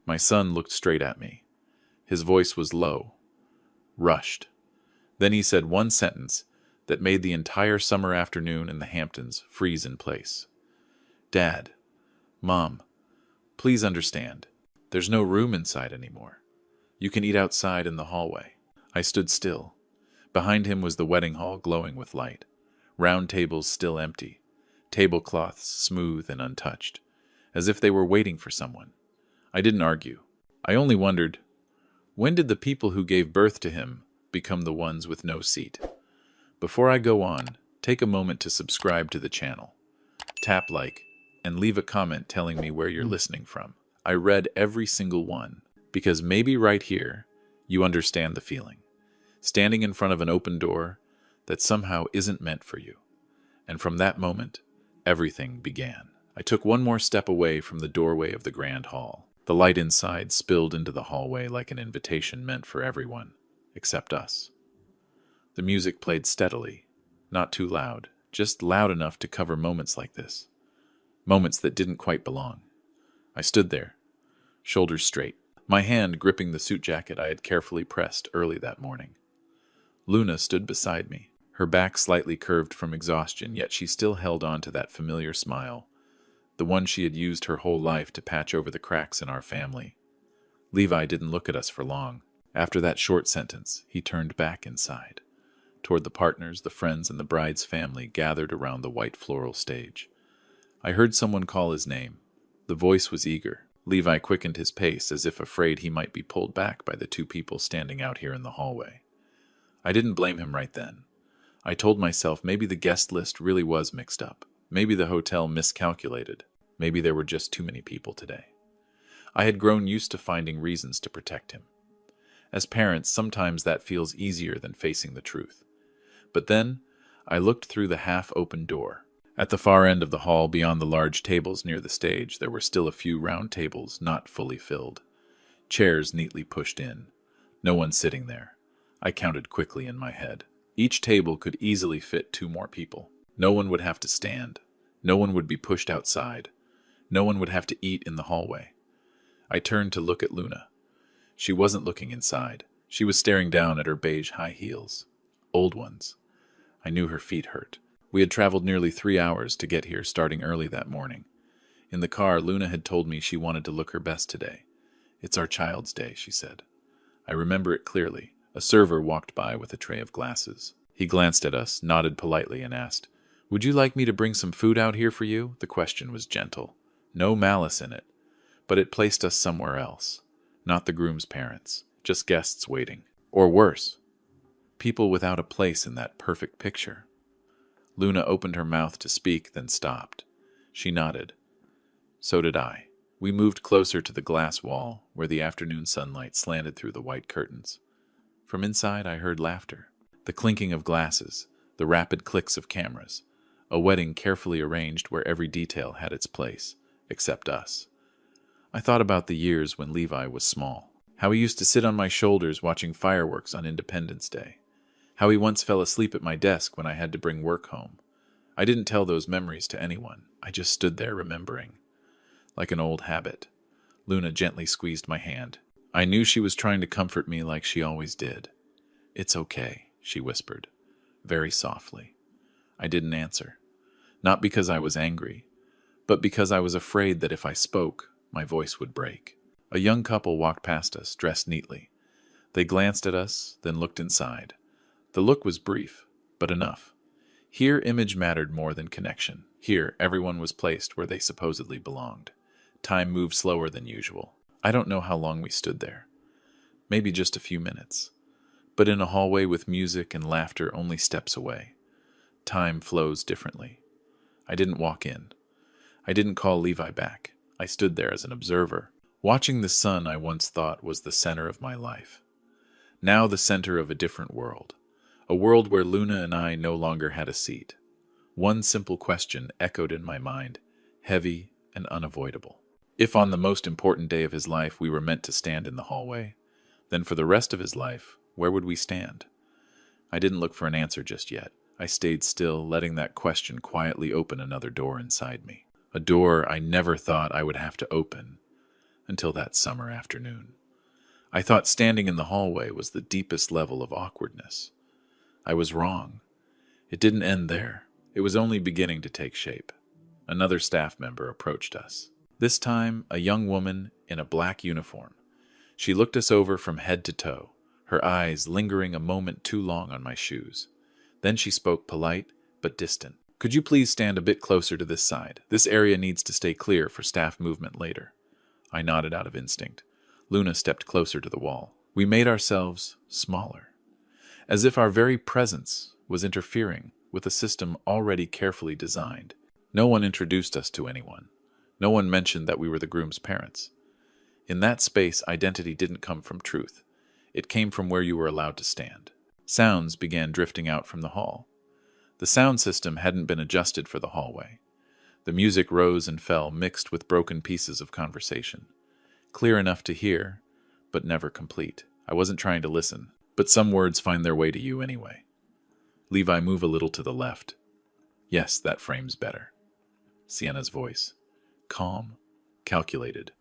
My son looked straight at me. His voice was low, rushed. Then he said one sentence that made the entire summer afternoon in the Hamptons freeze in place. "Dad, Mom, please understand. There's no room inside anymore. You can eat outside in the hallway." I stood still. Behind him was the wedding hall glowing with light. Round tables still empty. Tablecloths smooth and untouched, as if they were waiting for someone. I didn't argue. I only wondered, when did the people who gave birth to him become the ones with no seat? Before I go on, take a moment to subscribe to the channel. Tap like, and leave a comment telling me where you're listening from. I read every single one, because maybe right here, you understand the feeling. Standing in front of an open door that somehow isn't meant for you. And from that moment, everything began. I took one more step away from the doorway of the grand hall. The light inside spilled into the hallway like an invitation meant for everyone, except us. The music played steadily, not too loud, just loud enough to cover moments like this. Moments that didn't quite belong. I stood there, shoulders straight, my hand gripping the suit jacket I had carefully pressed early that morning. Luna stood beside me, her back slightly curved from exhaustion, yet she still held on to that familiar smile, the one she had used her whole life to patch over the cracks in our family. Levi didn't look at us for long. After that short sentence, he turned back inside, toward the partners, the friends, and the bride's family gathered around the white floral stage. I heard someone call his name. The voice was eager. Levi quickened his pace as if afraid he might be pulled back by the two people standing out here in the hallway. I didn't blame him right then. I told myself maybe the guest list really was mixed up. Maybe the hotel miscalculated. Maybe there were just too many people today. I had grown used to finding reasons to protect him. As parents, sometimes that feels easier than facing the truth. But then, I looked through the half-open door. At the far end of the hall, beyond the large tables near the stage, there were still a few round tables not fully filled. Chairs neatly pushed in. No one sitting there. I counted quickly in my head. Each table could easily fit 2 more people. No one would have to stand. No one would be pushed outside. No one would have to eat in the hallway. I turned to look at Luna. She wasn't looking inside. She was staring down at her beige high heels. Old ones. I knew her feet hurt. We had traveled nearly 3 hours to get here, starting early that morning. In the car, Luna had told me she wanted to look her best today. "It's our child's day," she said. I remember it clearly. A server walked by with a tray of glasses. He glanced at us, nodded politely, and asked, "Would you like me to bring some food out here for you?" The question was gentle. No malice in it. But it placed us somewhere else. Not the groom's parents. Just guests waiting. Or worse. People without a place in that perfect picture. Luna opened her mouth to speak, then stopped. She nodded. So did I. We moved closer to the glass wall, where the afternoon sunlight slanted through the white curtains. From inside, I heard laughter. The clinking of glasses, the rapid clicks of cameras. A wedding carefully arranged where every detail had its place, except us. I thought about the years when Levi was small. How he used to sit on my shoulders watching fireworks on Independence Day. How he once fell asleep at my desk when I had to bring work home. I didn't tell those memories to anyone. I just stood there remembering. Like an old habit. Luna gently squeezed my hand. I knew she was trying to comfort me like she always did. "It's okay," she whispered, very softly. I didn't answer. Not because I was angry, but because I was afraid that if I spoke, my voice would break. A young couple walked past us, dressed neatly. They glanced at us, then looked inside. The look was brief, but enough. Here, image mattered more than connection. Here, everyone was placed where they supposedly belonged. Time moved slower than usual. I don't know how long we stood there. Maybe just a few minutes. But in a hallway with music and laughter only steps away. Time flows differently. I didn't walk in. I didn't call Levi back. I stood there as an observer, watching the sun I once thought was the center of my life. Now the center of a different world. A world where Luna and I no longer had a seat. One simple question echoed in my mind, heavy and unavoidable. If on the most important day of his life we were meant to stand in the hallway, then for the rest of his life, where would we stand? I didn't look for an answer just yet. I stayed still, letting that question quietly open another door inside me. A door I never thought I would have to open. until that summer afternoon. I thought standing in the hallway was the deepest level of awkwardness. I was wrong. It didn't end there. It was only beginning to take shape. Another staff member approached us. This time, a young woman in a black uniform. She looked us over from head to toe, her eyes lingering a moment too long on my shoes. Then she spoke polite but distant. "Could you please stand a bit closer to this side? This area needs to stay clear for staff movement later." I nodded out of instinct. Luna stepped closer to the wall. We made ourselves smaller, as if our very presence was interfering with a system already carefully designed. No one introduced us to anyone. No one mentioned that we were the groom's parents. In that space, identity didn't come from truth. It came from where you were allowed to stand. Sounds began drifting out from the hall. The sound system hadn't been adjusted for the hallway. The music rose and fell, mixed with broken pieces of conversation. Clear enough to hear, but never complete. I wasn't trying to listen, but some words find their way to you anyway. "Levi, move a little to the left." "Yes, that frame's better." Sienna's voice. Calm, calculated.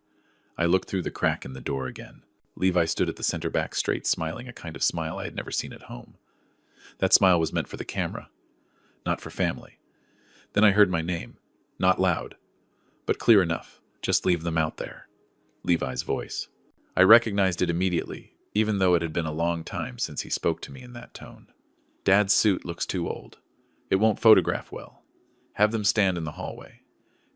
I looked through the crack in the door again. Levi stood at the center back straight, smiling a kind of smile I had never seen at home. That smile was meant for the camera, not for family. Then I heard my name, not loud, but clear enough. "Just leave them out there." Levi's voice. I recognized it immediately, even though it had been a long time since he spoke to me in that tone. "Dad's suit looks too old. It won't photograph well. Have them stand in the hallway.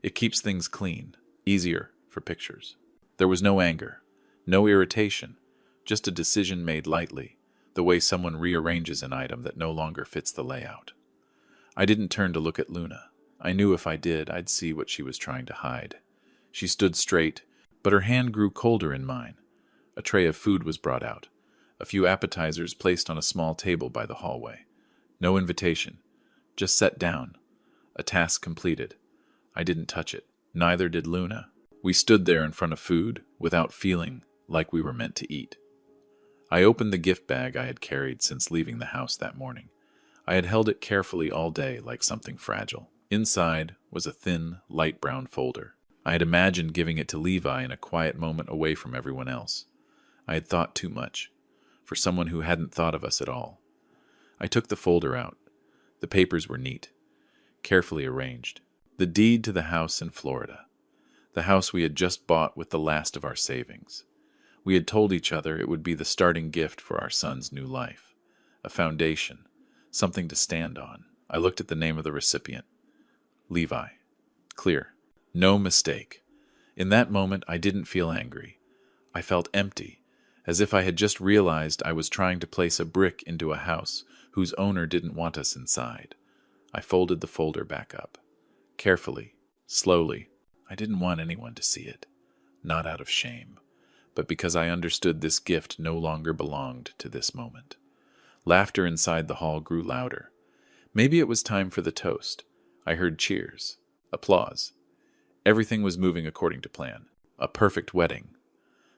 It keeps things clean, easier for pictures." There was no anger, no irritation, just a decision made lightly, the way someone rearranges an item that no longer fits the layout. I didn't turn to look at Luna. I knew if I did, I'd see what she was trying to hide. She stood straight, but her hand grew colder in mine. A tray of food was brought out, a few appetizers placed on a small table by the hallway. No invitation, just set down. A task completed. I didn't touch it. Neither did Luna. We stood there in front of food without feeling like we were meant to eat. I opened the gift bag I had carried since leaving the house that morning. I had held it carefully all day like something fragile. Inside was a thin, light brown folder. I had imagined giving it to Levi in a quiet moment away from everyone else. I had thought too much, for someone who hadn't thought of us at all. I took the folder out. The papers were neat, carefully arranged. The deed to the house in Florida. The house we had just bought with the last of our savings. We had told each other it would be the starting gift for our son's new life. A foundation, something to stand on. I looked at the name of the recipient. Levi. Clear. No mistake. In that moment, I didn't feel angry. I felt empty, as if I had just realized I was trying to place a brick into a house whose owner didn't want us inside. I folded the folder back up. Carefully, slowly. I didn't want anyone to see it. Not out of shame, but because I understood this gift no longer belonged to this moment. Laughter inside the hall grew louder. Maybe it was time for the toast. I heard cheers, applause. Everything was moving according to plan. A perfect wedding.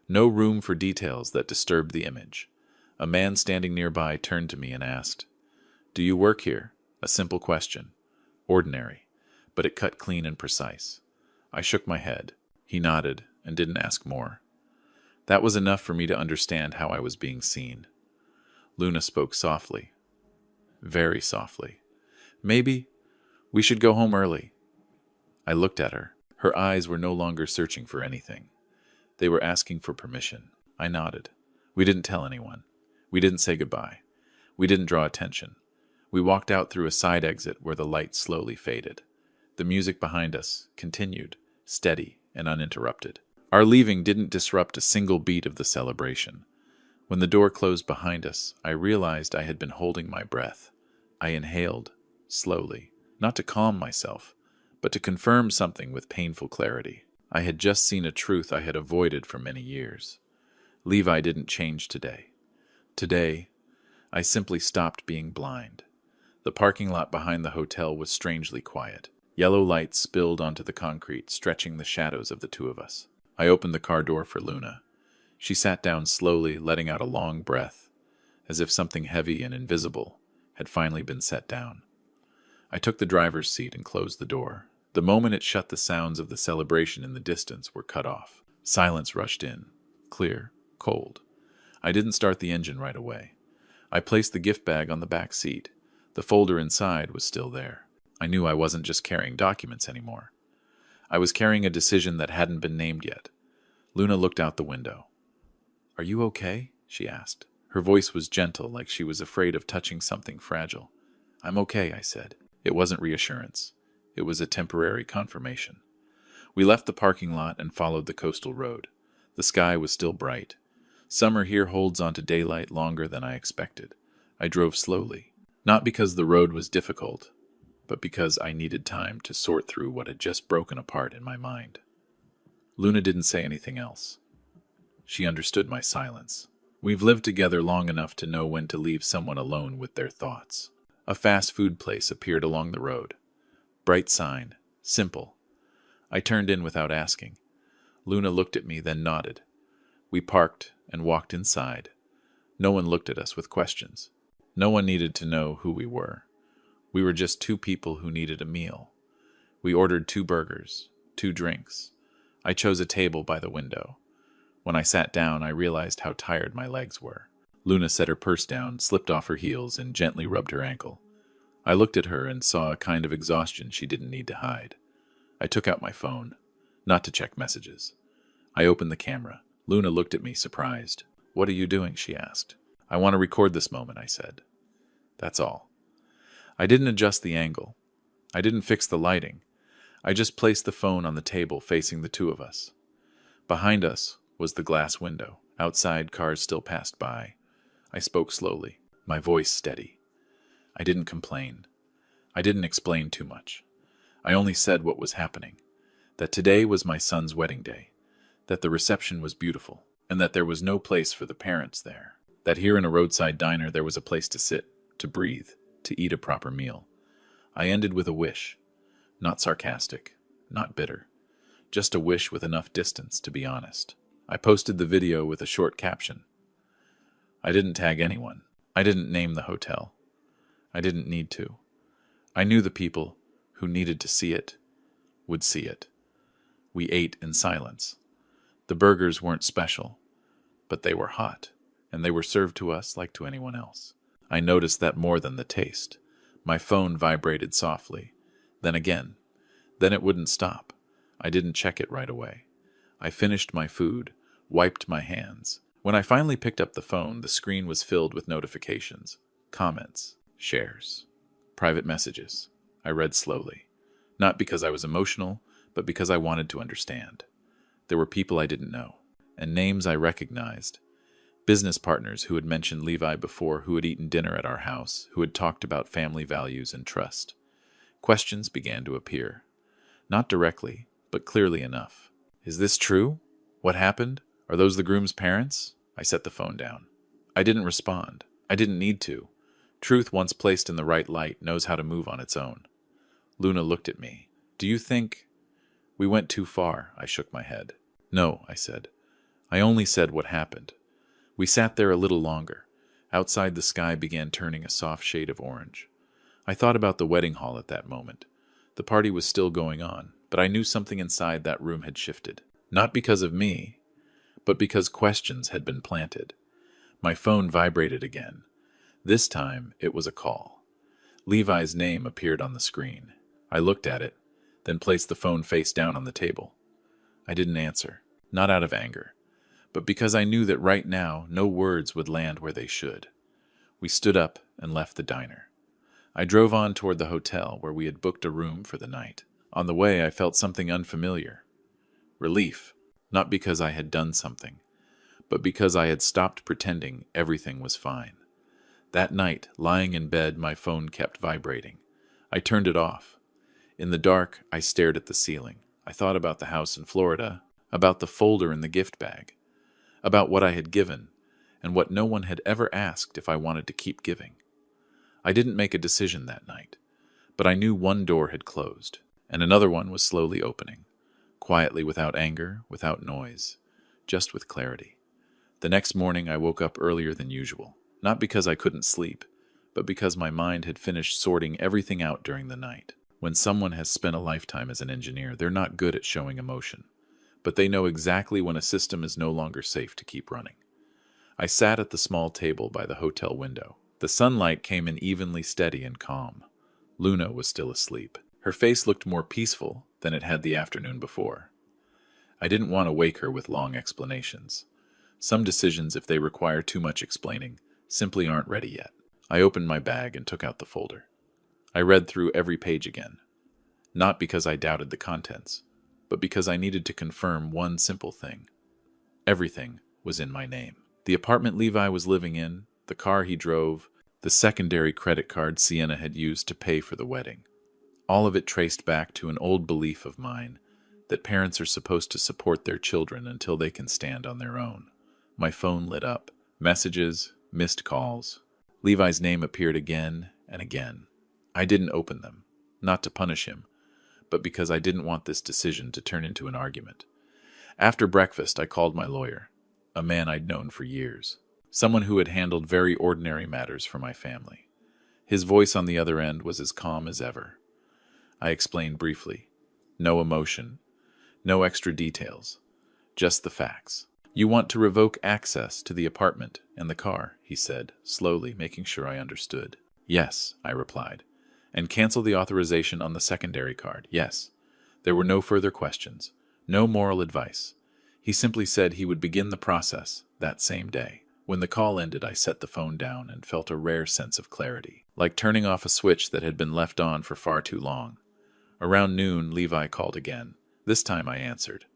No room for details that disturbed the image. A man standing nearby turned to me and asked, "Do you work here?" A simple question. Ordinary, but it cut clean and precise. I shook my head. He nodded and didn't ask more. That was enough for me to understand how I was being seen. Luna spoke softly. Very softly. "Maybe we should go home early." I looked at her. Her eyes were no longer searching for anything. They were asking for permission. I nodded. We didn't tell anyone. We didn't say goodbye. We didn't draw attention. We walked out through a side exit where the light slowly faded. The music behind us continued, steady and uninterrupted. Our leaving didn't disrupt a single beat of the celebration. When the door closed behind us, I realized I had been holding my breath. I inhaled, slowly, not to calm myself, but to confirm something with painful clarity. I had just seen a truth I had avoided for many years. Levi didn't change today. Today, I simply stopped being blind. The parking lot behind the hotel was strangely quiet. Yellow lights spilled onto the concrete, stretching the shadows of the two of us. I opened the car door for Luna. She sat down slowly, letting out a long breath, as if something heavy and invisible had finally been set down. I took the driver's seat and closed the door. The moment it shut, the sounds of the celebration in the distance were cut off. Silence rushed in. Clear. Cold. I didn't start the engine right away. I placed the gift bag on the back seat. The folder inside was still there. I knew I wasn't just carrying documents anymore. I was carrying a decision that hadn't been named yet. Luna looked out the window. "Are you okay?" she asked. Her voice was gentle, like she was afraid of touching something fragile. "I'm okay," I said. It wasn't reassurance. It was a temporary confirmation. We left the parking lot and followed the coastal road. The sky was still bright. Summer here holds on to daylight longer than I expected. I drove slowly, not because the road was difficult, but because I needed time to sort through what had just broken apart in my mind. Luna didn't say anything else. She understood my silence. We've lived together long enough to know when to leave someone alone with their thoughts. A fast food place appeared along the road. Bright sign. Simple. I turned in without asking. Luna looked at me, then nodded. We parked and walked inside. No one looked at us with questions. No one needed to know who we were. We were just two people who needed a meal. We ordered 2 burgers, 2 drinks. I chose a table by the window. When I sat down, I realized how tired my legs were. Luna set her purse down, slipped off her heels, and gently rubbed her ankle. I looked at her and saw a kind of exhaustion she didn't need to hide. I took out my phone, not to check messages. I opened the camera. Luna looked at me, surprised. "What are you doing?" she asked. "I want to record this moment," I said. That's all. I didn't adjust the angle. I didn't fix the lighting. I just placed the phone on the table facing the two of us. Behind us was the glass window. Outside, cars still passed by. I spoke slowly, my voice steady. I didn't complain. I didn't explain too much. I only said what was happening. That today was my son's wedding day. That the reception was beautiful. And that there was no place for the parents there. That here in a roadside diner there was a place to sit, to breathe, to eat a proper meal. I ended with a wish. Not sarcastic, not bitter. Just a wish with enough distance to be honest. I posted the video with a short caption. I didn't tag anyone. I didn't name the hotel. I didn't need to. I knew the people who needed to see it would see it. We ate in silence. The burgers weren't special, but they were hot, and they were served to us like to anyone else. I noticed that more than the taste. My phone vibrated softly. Then again. Then it wouldn't stop. I didn't check it right away. I finished my food, wiped my hands. When I finally picked up the phone, the screen was filled with notifications, comments, shares, private messages. I read slowly. Not because I was emotional, but because I wanted to understand. There were people I didn't know, and names I recognized. Business partners who had mentioned Levi before, who had eaten dinner at our house, who had talked about family values and trust. Questions began to appear. Not directly, but clearly enough. Is this true? What happened? Are those the groom's parents? I set the phone down. I didn't respond. I didn't need to. Truth, once placed in the right light, knows how to move on its own. Luna looked at me. Do you think... We went too far, I shook my head. No, I said. I only said what happened. We sat there a little longer. Outside, the sky began turning a soft shade of orange. I thought about the wedding hall at that moment. The party was still going on, but I knew something inside that room had shifted. Not because of me, but because questions had been planted. My phone vibrated again. This time, it was a call. Levi's name appeared on the screen. I looked at it, then placed the phone face down on the table. I didn't answer, not out of anger, but because I knew that right now no words would land where they should. We stood up and left the diner. I drove on toward the hotel where we had booked a room for the night. On the way, I felt something unfamiliar. Relief, not because I had done something, but because I had stopped pretending everything was fine. That night, lying in bed, my phone kept vibrating. I turned it off. In the dark, I stared at the ceiling. I thought about the house in Florida, about the folder in the gift bag, about what I had given, and what no one had ever asked if I wanted to keep giving. I didn't make a decision that night, but I knew one door had closed, and another one was slowly opening, quietly, without anger, without noise, just with clarity. The next morning, I woke up earlier than usual, not because I couldn't sleep, but because my mind had finished sorting everything out during the night. When someone has spent a lifetime as an engineer, they're not good at showing emotion, but they know exactly when a system is no longer safe to keep running. I sat at the small table by the hotel window. The sunlight came in evenly steady and calm. Luna was still asleep. Her face looked more peaceful than it had the afternoon before. I didn't want to wake her with long explanations. Some decisions, if they require too much explaining, simply aren't ready yet. I opened my bag and took out the folder. I read through every page again, not because I doubted the contents, but because I needed to confirm one simple thing. Everything was in my name. The apartment Levi was living in, the car he drove, the secondary credit card Sienna had used to pay for the wedding. All of it traced back to an old belief of mine that parents are supposed to support their children until they can stand on their own. My phone lit up. Messages, missed calls. Levi's name appeared again and again. I didn't open them, not to punish him, but because I didn't want this decision to turn into an argument. After breakfast, I called my lawyer, a man I'd known for years, someone who had handled very ordinary matters for my family. His voice on the other end was as calm as ever. I explained briefly. No emotion, no extra details, just the facts. "You want to revoke access to the apartment and the car," he said, slowly, making sure I understood. "Yes," I replied. "And cancel the authorization on the secondary card." Yes. There were no further questions, no moral advice. He simply said he would begin the process that same day. When the call ended, I set the phone down and felt a rare sense of clarity, like turning off a switch that had been left on for far too long. Around noon, Levi called again. This time I answered.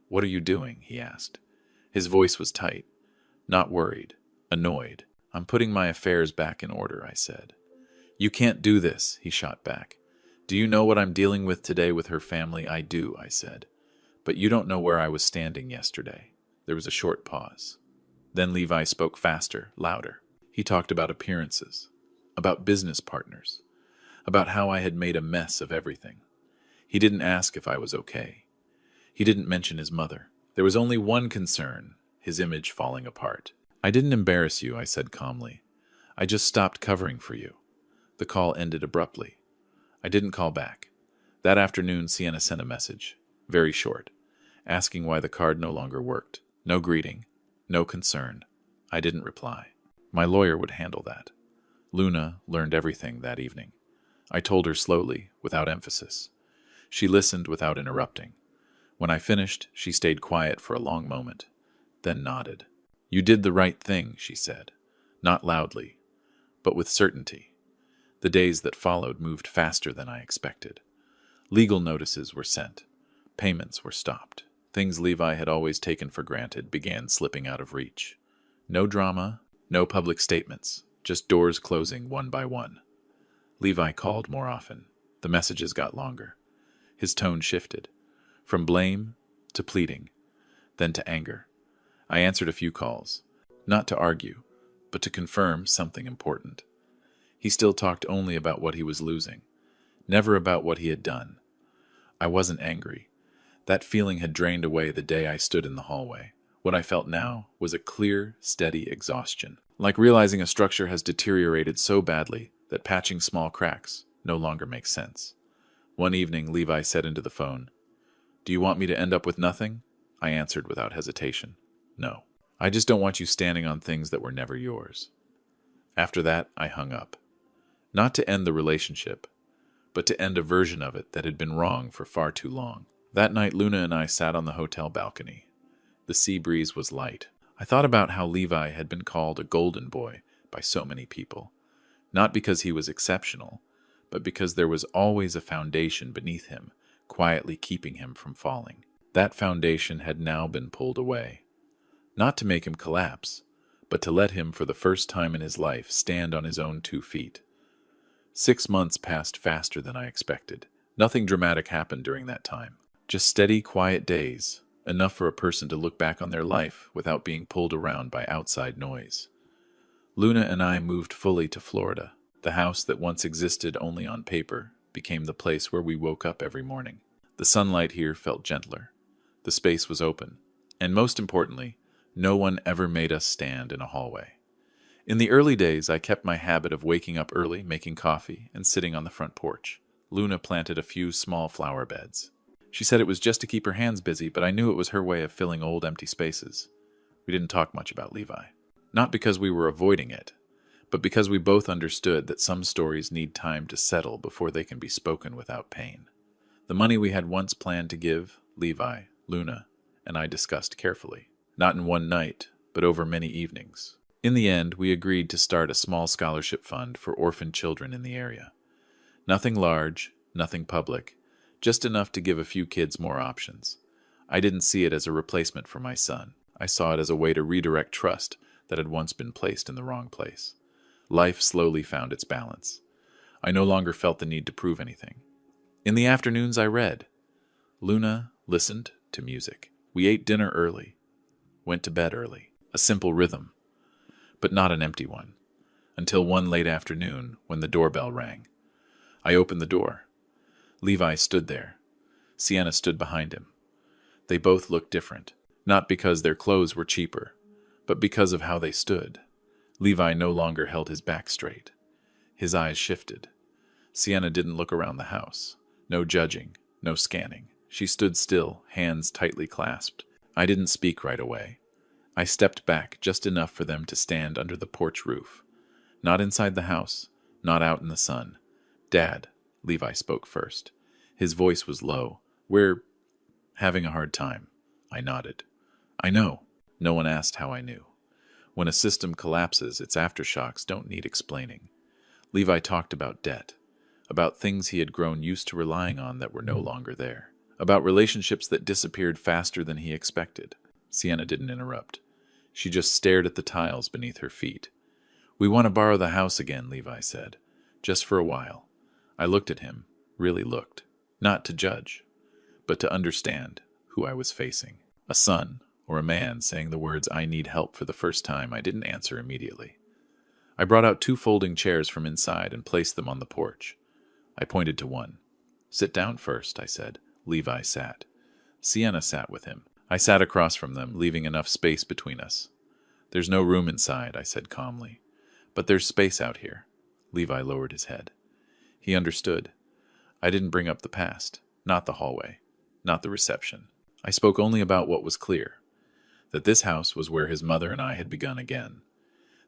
"What are you doing?" he asked. His voice was tight, not worried, annoyed. "I'm putting my affairs back in order," I said. "You can't do this," he shot back. "Do you know what I'm dealing with today with her family?" "I do," I said. "But you don't know where I was standing yesterday." There was a short pause. Then Levi spoke faster, louder. He talked about appearances, about business partners, about how I had made a mess of everything. He didn't ask if I was okay. He didn't mention his mother. There was only one concern, his image falling apart. "I didn't embarrass you," I said calmly. "I just stopped covering for you." The call ended abruptly. I didn't call back. That afternoon, Sienna sent a message, very short, asking why the card no longer worked. No greeting, no concern. I didn't reply. My lawyer would handle that. Luna learned everything that evening. I told her slowly, without emphasis. She listened without interrupting. When I finished, she stayed quiet for a long moment, then nodded. "You did the right thing," she said, not loudly, but with certainty. The days that followed moved faster than I expected. Legal notices were sent. Payments were stopped. Things Levi had always taken for granted began slipping out of reach. No drama, no public statements, just doors closing one by one. Levi called more often. The messages got longer. His tone shifted. From blame to pleading, then to anger. I answered a few calls, not to argue, but to confirm something important. He still talked only about what he was losing, never about what he had done. I wasn't angry. That feeling had drained away the day I stood in the hallway. What I felt now was a clear, steady exhaustion, like realizing a structure has deteriorated so badly that patching small cracks no longer makes sense. One evening, Levi said into the phone, "Do you want me to end up with nothing?" I answered without hesitation. "No. I just don't want you standing on things that were never yours." After that, I hung up. Not to end the relationship, but to end a version of it that had been wrong for far too long. That night, Luna and I sat on the hotel balcony. The sea breeze was light. I thought about how Levi had been called a golden boy by so many people, not because he was exceptional, but because there was always a foundation beneath him, quietly keeping him from falling. That foundation had now been pulled away. Not to make him collapse, but to let him, for the first time in his life, stand on his own 2 feet. 6 months passed faster than I expected. Nothing dramatic happened during that time. Just steady, quiet days, enough for a person to look back on their life without being pulled around by outside noise. Luna and I moved fully to Florida. The house that once existed only on paper became the place where we woke up every morning. The sunlight here felt gentler. The space was open. And most importantly, no one ever made us stand in a hallway. In the early days, I kept my habit of waking up early, making coffee, and sitting on the front porch. Luna planted a few small flower beds. She said it was just to keep her hands busy, but I knew it was her way of filling old empty spaces. We didn't talk much about Levi. Not because we were avoiding it, but because we both understood that some stories need time to settle before they can be spoken without pain. The money we had once planned to give, Levi, Luna, and I discussed carefully. Not in one night, but over many evenings. In the end, we agreed to start a small scholarship fund for orphan children in the area. Nothing large, nothing public, just enough to give a few kids more options. I didn't see it as a replacement for my son. I saw it as a way to redirect trust that had once been placed in the wrong place. Life slowly found its balance. I no longer felt the need to prove anything. In the afternoons I read. Luna listened to music. We ate dinner early, went to bed early. A simple rhythm, but not an empty one. Until one late afternoon when the doorbell rang. I opened the door. Levi stood there. Sienna stood behind him. They both looked different, not because their clothes were cheaper, but because of how they stood. Levi no longer held his back straight. His eyes shifted. Sienna didn't look around the house. No judging, no scanning. She stood still, hands tightly clasped. I didn't speak right away. I stepped back just enough for them to stand under the porch roof. Not inside the house, not out in the sun. "Dad," Levi spoke first. His voice was low. "We're having a hard time." I nodded. "I know." No one asked how I knew. When a system collapses, its aftershocks don't need explaining. Levi talked about debt, about things he had grown used to relying on that were no longer there, about relationships that disappeared faster than he expected. Sienna didn't interrupt. She just stared at the tiles beneath her feet. "We want to borrow the house again," Levi said. "Just for a while." I looked at him, really looked. Not to judge, but to understand who I was facing. A son, or a man saying the words "I need help" for the first time. I didn't answer immediately. I brought out 2 folding chairs from inside and placed them on the porch. I pointed to one. "Sit down first," I said. Levi sat. Sienna sat with him. I sat across from them, leaving enough space between us. "There's no room inside," I said calmly. "But there's space out here." Levi lowered his head. He understood. I didn't bring up the past, not the hallway, not the reception. I spoke only about what was clear, that this house was where his mother and I had begun again,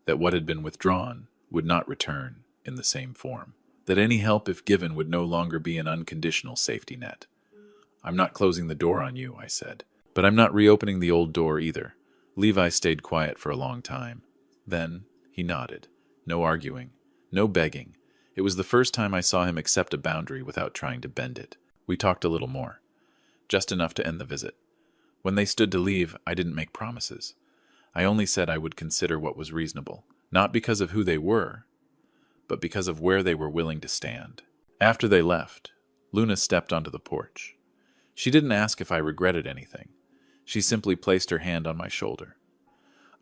that what had been withdrawn would not return in the same form, that any help, if given, would no longer be an unconditional safety net. "I'm not closing the door on you," I said, "but I'm not reopening the old door either." Levi stayed quiet for a long time. Then he nodded. No arguing, no begging. It was the first time I saw him accept a boundary without trying to bend it. We talked a little more, just enough to end the visit. When they stood to leave, I didn't make promises. I only said I would consider what was reasonable, not because of who they were, but because of where they were willing to stand. After they left, Luna stepped onto the porch. She didn't ask if I regretted anything. She simply placed her hand on my shoulder.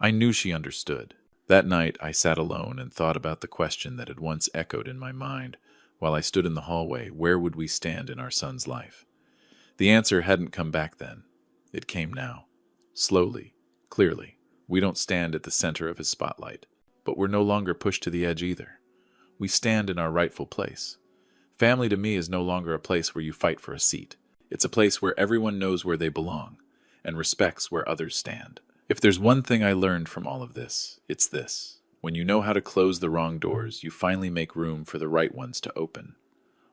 I knew she understood. That night, I sat alone and thought about the question that had once echoed in my mind while I stood in the hallway: where would we stand in our son's life? The answer hadn't come back then. It came now. Slowly, clearly. We don't stand at the center of his spotlight, but we're no longer pushed to the edge either. We stand in our rightful place. Family to me is no longer a place where you fight for a seat. It's a place where everyone knows where they belong and respects where others stand. If there's one thing I learned from all of this, it's this. When you know how to close the wrong doors, you finally make room for the right ones to open,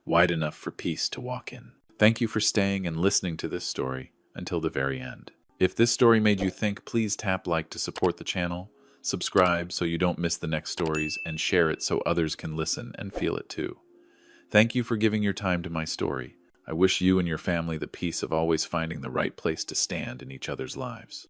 wide enough for peace to walk in. Thank you for staying and listening to this story until the very end. If this story made you think, please tap like to support the channel, subscribe so you don't miss the next stories, and share it so others can listen and feel it too. Thank you for giving your time to my story. I wish you and your family the peace of always finding the right place to stand in each other's lives.